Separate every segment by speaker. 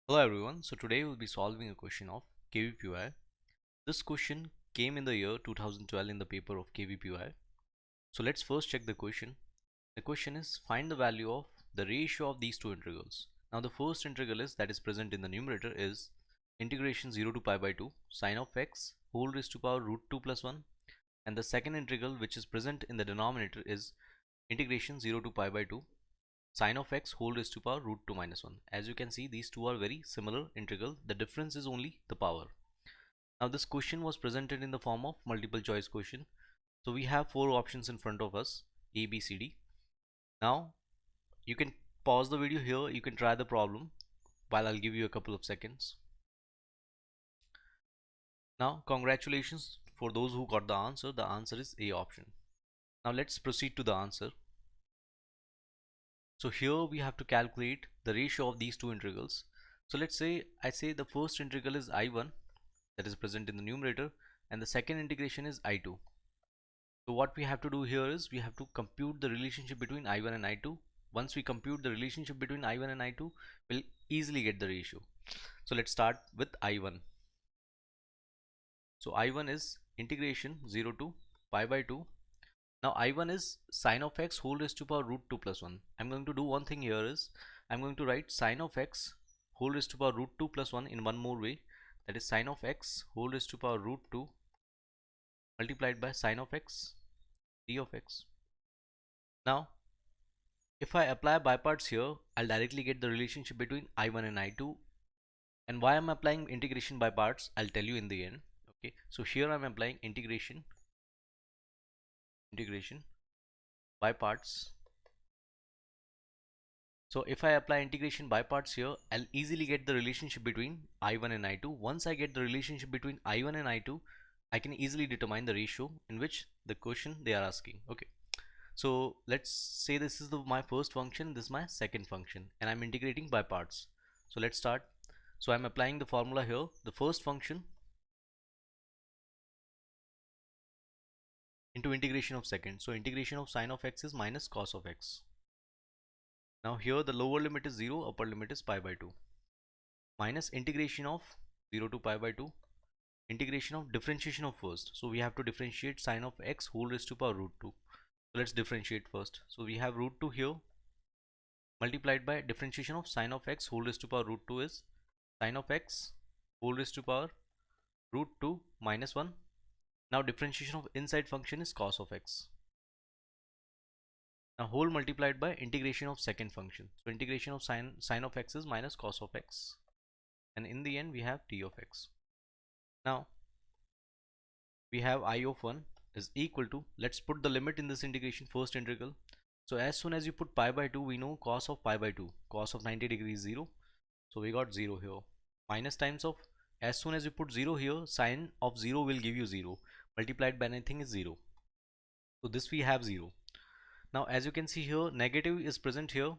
Speaker 1: Hello everyone, so today we'll be solving a question of KVPY. This question came in the year 2012 in the paper of KVPY. So let's first check the question. The question is find the value of the ratio of these two integrals. Now the first integral is that is present in the numerator is integration 0 to pi by 2 sine of x whole raised to power root 2 plus 1, and the second integral which is present in the denominator is integration 0 to pi by 2 sine of x whole raised to power root 2 minus 1. As you can see, these two are very similar integral. The difference is only the power. Now this question was presented in the form of multiple choice question. So we have four options in front of us, A, B, C, D. Now you can pause the video here. You can try the problem while I'll give you a couple of seconds. Now congratulations for those who got the answer. The answer is A option. Now let's proceed to the answer. So here we have to calculate the ratio of these two integrals. So let's say I say the first integral is I1, that is present in the numerator, and the second integration is I2. So what we have to do here is we have to compute the relationship between I1 and I2. Once we compute the relationship between I1 and I2, we'll easily get the ratio. So let's start with I1. So I1 is integration 0 to pi by 2. Now I1 is sine of x whole raised to power root 2 plus 1. I'm going to do one thing here is I'm going to write sine of x whole raised to power root 2 plus 1 in one more way, that is sine of x whole raised to power root 2 multiplied by sine of x d of x. Now if I apply by parts here, I'll directly get the relationship between I1 and I2, and why I'm applying integration by parts I'll tell you in the end. Okay, so here I'm applying integration by parts. So if I apply integration by parts here, I'll easily get the relationship between I1 and I2. Once I get the relationship between I1 and I2, I can easily determine the ratio in which the question they are asking. Okay, so let's say this is my first function, this is my second function, and I'm integrating by parts. So let's start. So I'm applying the formula here. The first function into integration of second. So integration of sine of x is minus cos of x. Now here the lower limit is 0, upper limit is pi by 2, minus integration of 0 to pi by 2, integration of differentiation of first. So we have to differentiate sine of x whole raised to power root 2. So let's differentiate first. So we have root 2 here multiplied by differentiation of sine of x whole raised to power root 2 is sine of x whole raised to power root 2 minus 1. Now differentiation of inside function is cos of x. Now whole multiplied by integration of second function. So integration of sine of x is minus cos of x, and in the end we have t of x. Now we have I of 1 is equal to, let's put the limit in this integration, first integral. So as soon as you put pi by 2, we know cos of pi by 2, cos of 90 degrees 0, so we got 0 here, minus times of, as soon as you put 0 here, sine of 0 will give you 0, multiplied by anything is 0, so this we have 0. Now as you can see here, negative is present here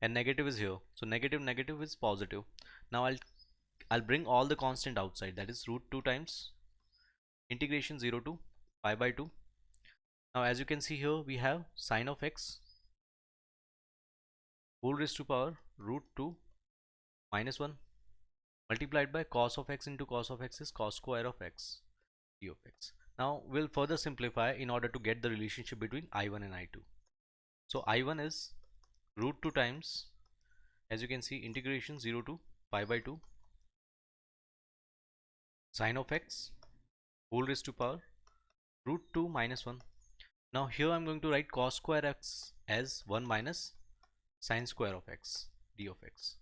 Speaker 1: and negative is here, so negative is positive. Now I'll bring all the constant outside, that is root 2 times integration 0 to pi by 2. Now as you can see here, we have sine of x whole raised to power root 2 minus 1 multiplied by cos of x into cos of x is cos square of x d of x. Now we'll further simplify in order to get the relationship between I1 and I2. So I1 is root 2 times, as you can see, integration 0 to pi by 2 sine of x whole raised to power root 2 minus 1. Now here I'm going to write cos square x as 1 minus sine square of x d of x.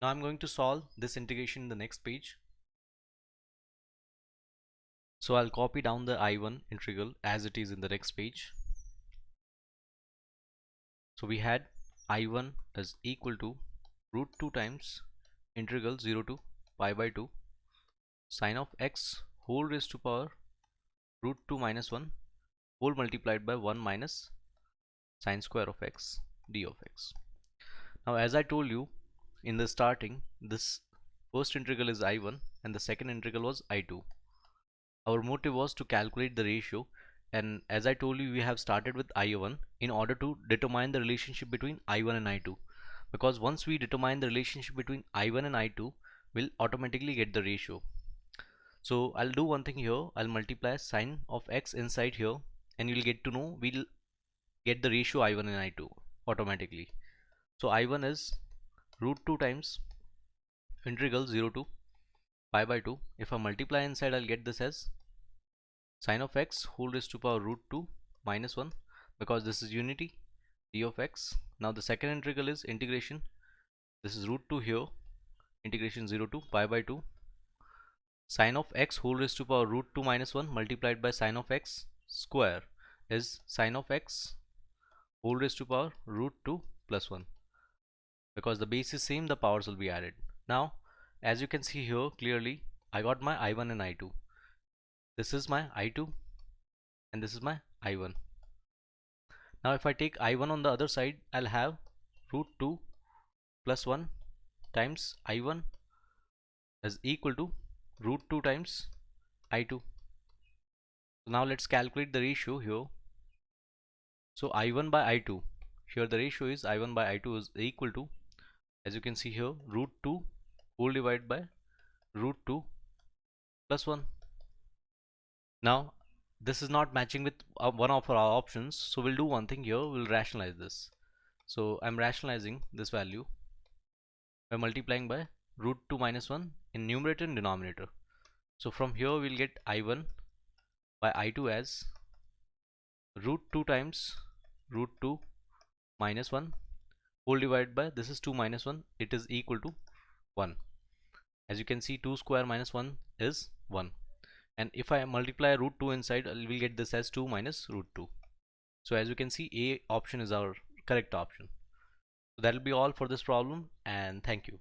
Speaker 1: Now I'm going to solve this integration in the next page. So I'll copy down the I1 integral as it is in the next page. So we had I1 is equal to root 2 times integral 0 to pi by 2 sine of x whole raised to power root 2 minus 1 whole multiplied by 1 minus sine square of x d of x. Now as I told you in the starting, this first integral is I1 and the second integral was I2. Our motive was to calculate the ratio, and as I told you, we have started with I1 in order to determine the relationship between I1 and I2. because once we determine the relationship between I1 and I2, we'll automatically get the ratio. So I'll do one thing here. I'll multiply sine of x inside here, and you'll get to know we'll get the ratio I1 and I2 automatically. So I1 is root 2 times integral 0 to pi by 2. If I multiply inside, I'll get this as sine of x whole raised to power root 2 minus 1, because this is unity d of x. Now the second integral is integration, this is root 2 here, integration 0 to pi by 2 sine of x whole raised to power root 2 minus 1 multiplied by sine of x square is sine of x whole raised to power root 2 plus 1. Because the base is same, the powers will be added. Now as you can see here clearly, I got my I1 and I2. This is my I2 and this is my I1. Now if I take I1 on the other side, I'll have root 2 plus 1 times I1 is equal to root 2 times I2. So now let's calculate the ratio here. So I1 by I2, here the ratio is I1 by I2 is equal to, as you can see here, root 2 whole divided by root 2 plus 1. Now this is not matching with one of our options, so we'll do one thing here, we'll rationalize this. So I'm rationalizing this value by multiplying by root 2 minus 1 in numerator and denominator. So from here we'll get I1 by I2 as root 2 times root 2 minus 1 whole divided by, this is 2 minus 1, it is equal to 1. As you can see, 2 square minus 1 is 1, and if I multiply root 2 inside, I will get this as 2 minus root 2. So as you can see, A option is our correct option. So that will be all for this problem, and thank you.